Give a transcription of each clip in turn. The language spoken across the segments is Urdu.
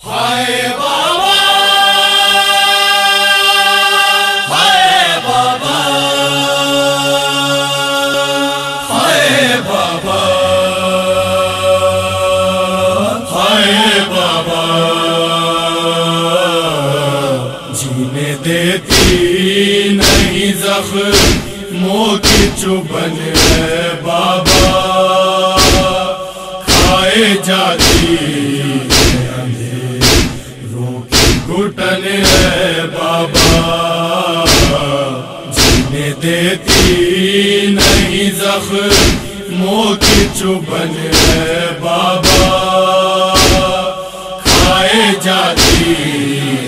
ہائے بابا ہائے بابا ہائے بابا ہائے بابا جینے دیتی نہیں زخموں کی چبھن ہے بابا، کھائے جاتی گھٹن ہے بابا، جینے دیتی نہیں زخموں کی چبھن ہے بابا، کھائے جاتی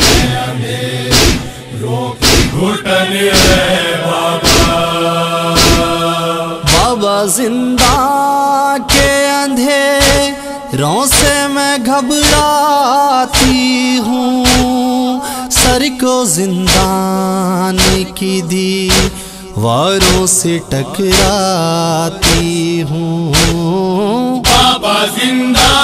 ہے اندھیروں کی گھٹن ہے بابا۔ بابا زندہ کے اندھیروں سے میں گھبراتی ہوں، سر کو زندان کی دیواروں سے ٹکراتی ہوں۔ بابا زندہ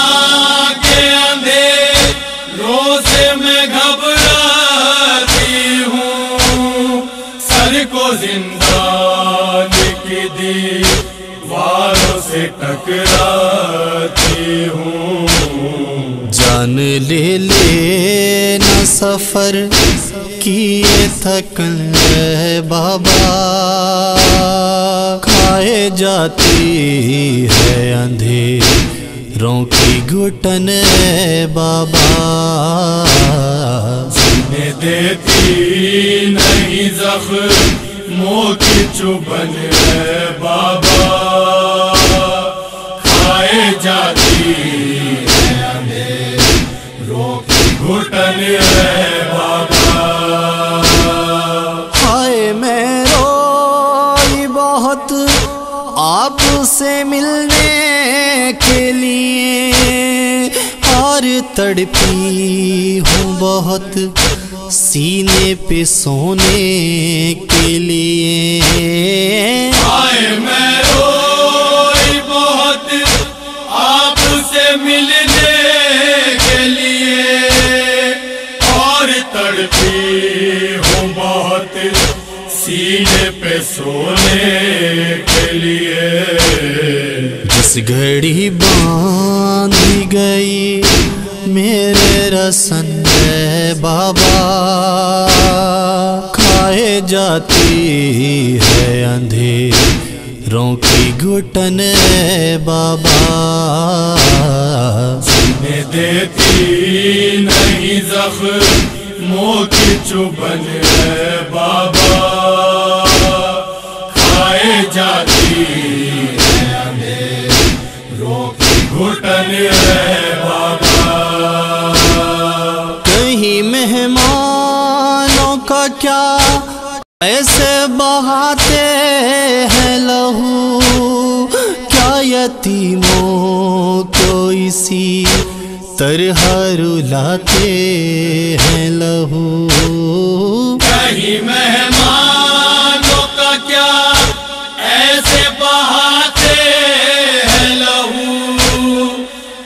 کے اندھیروں سے میں گھبراتی ہوں، سر کو زندان کی دیواروں سے ٹکراتی ہوں۔ جان لے لینا سفر کیے تھکن ہے بابا، کھائے جاتی ہے اندھیروں کی گھٹن ہے بابا، جینے دیتی نہیں زخموں کی چبھن ہے بابا، کھائے جاتی ہے اندھیروں کی گھٹن ہے بابا۔ ہائے میں روئی بہت آپ سے ملنے کے لیے، اور تڑپی ہوں بہت سینے پہ سونے کے لیے۔ ہائے میں روئی بہت آپ سے ملنے کے لیے، اور تڑپی ہوں بہت سینے پہ سونے کے لیے۔ جس گھڑی باندھی گئی میرے رسن ہے بابا، کھائے جاتی ہے اندھیروں کی گھٹن ہے بابا، جینے دیتی نہیں زخموں کی چبھن ہے بابا، کھائے جاتی ہے اندھیروں کی گھٹن ہے بابا۔ کہیں مہمانوں کا کیا ایسے بہاتے ہیں لہو، کیا یتیموں کو اسی طرح رلاتے ہیں لہو۔ کہیں مہمانوں کا کیا ایسے بہاتے ہیں لہو،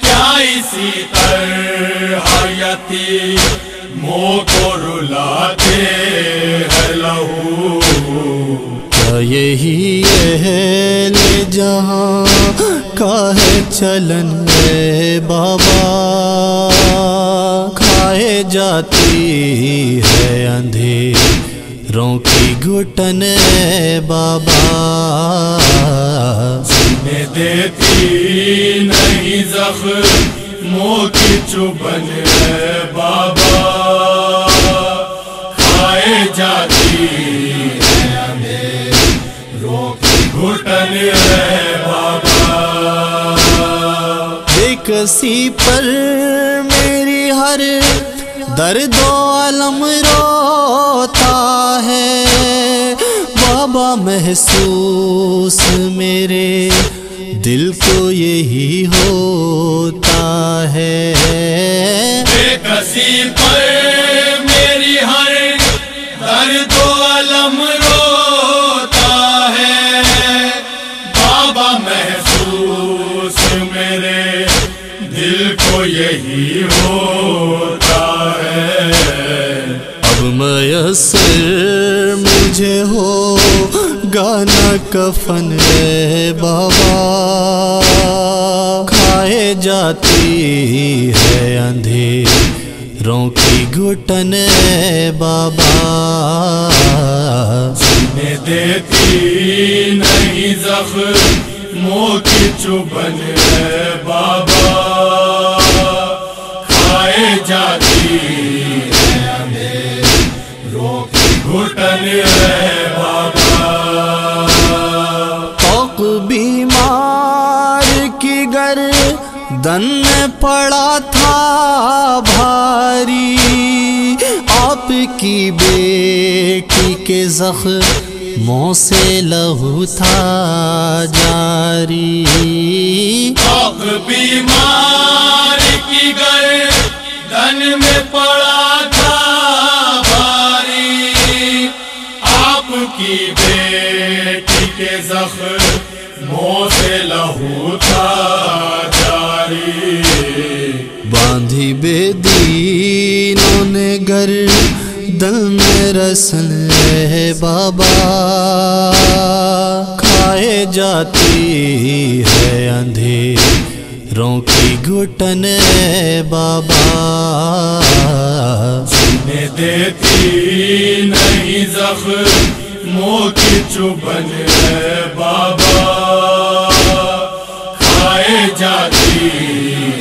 کیا اسی طرح یتیموں کو رلاتے ہیں لہو۔ کیا یہی اہل جہاں کا ہے چلن ہے بابا، کھائے جاتی ہے اندھیروں کی گھٹن ہے بابا، جینے دیتی نہیں زخموں کی چبھن ہے بابا، کھائے جاتی ہے اندھیروں کی گھٹن ہے بابا۔ کسی پر میری ہر درد و علم روتا ہے بابا، محسوس میرے دل کو یہی ہوتا ہے۔ بے کسی پر میری ہر درد و علم روتا ہے بابا، محسوس میرے دل کو یہی ہوتا ہے۔ اب میسر مجھے ہو گانا کفن ہے بابا، کھائے جاتی ہے اندھیروں کی گھٹن ہے بابا، جینے دیتی نہیں زخموں کی چبھن ہے بابا، کھائے جاتی ہے اندھیروں کی گھٹن ہے بابا۔ توق بیمار کی گردن میں پڑا تھا بھاری، آپ کی بیٹی کے زخموں سے لہو تھا جاری، توق بیمار کی گردن میں پڑا تھا بھاری، آپ کی بیٹی کے زخموں سے لہو تھا جاری، باندھی بے دینوں نے گردن میں رسن ہے بابا، کھائے جاتی ہے اندھیروں کی گھٹن ہے بابا، جینے دیتی نہیں زخموں کی چبھن ہے بابا، کھائے جاتی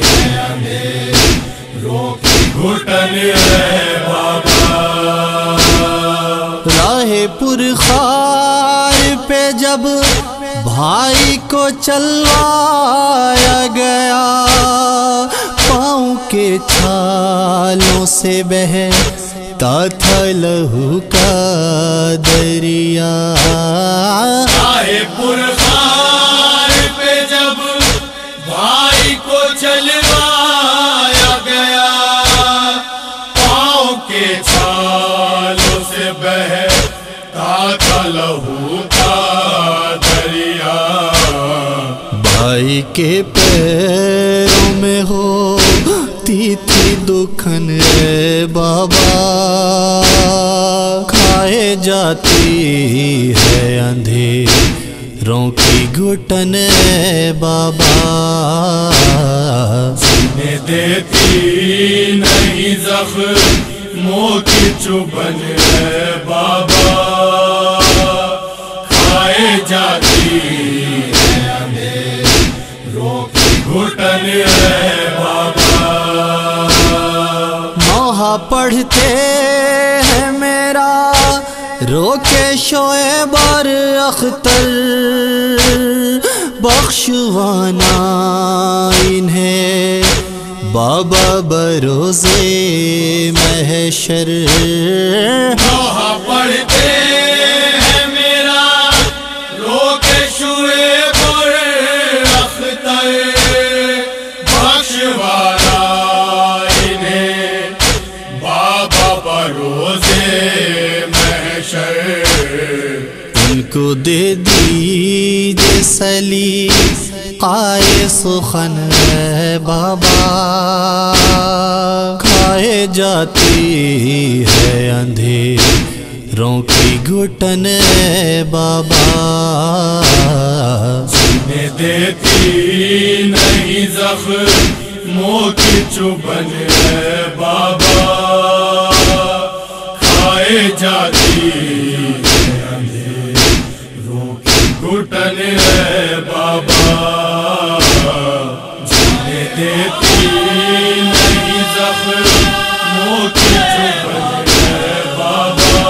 ہے اندھیروں کی گھٹن ہے بابا۔ راہ پرخار پہ جب بھائی کو چلوایا گیا، پاؤں کے چھالوں سے بہتا تھا لہو کا دریا، راہ پرخار پہ جب بھائی کو چلوایا گیا، پاؤں کے چھالوں سے بہتا تھا لہو کا دریا، بھائی کے پیروں میں ہوتی تھی دکھن ہے بابا، کھائے جاتی ہے اندھیروں کی گھٹن ہے بابا، جینے دیتی نہیں زخموں کی چبھن ہے بابا، کھائے جاتی ہے اندھیروں کی گھٹن ہے بابا۔ نوحہ پڑھتے ہیں میرا رو کے شعیب اور اختر، بخشوانا انہیں بابا بروزے محشر، نوحہ پڑھتے ہیں میرا رو کے شعیب اور اختر، بخشوانا انہیں بابا بروزے محشر، ان کو دے دیجے سلیقۂ سخن ہے بابا، کھائے جاتی ہے اندھیروں کی گھٹن ہے بابا، جینے دیتی نہیں زخموں کی چبھن ہے بابا، کھائے جاتی ہے اندھیروں کی گھٹن ہے بابا، جینے دیتی نہیں زخموں کی چبھن ہے بابا،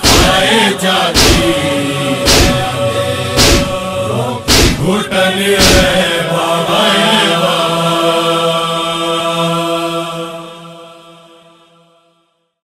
کھائے جاتی ہے اندھیروں کی گھٹن ہے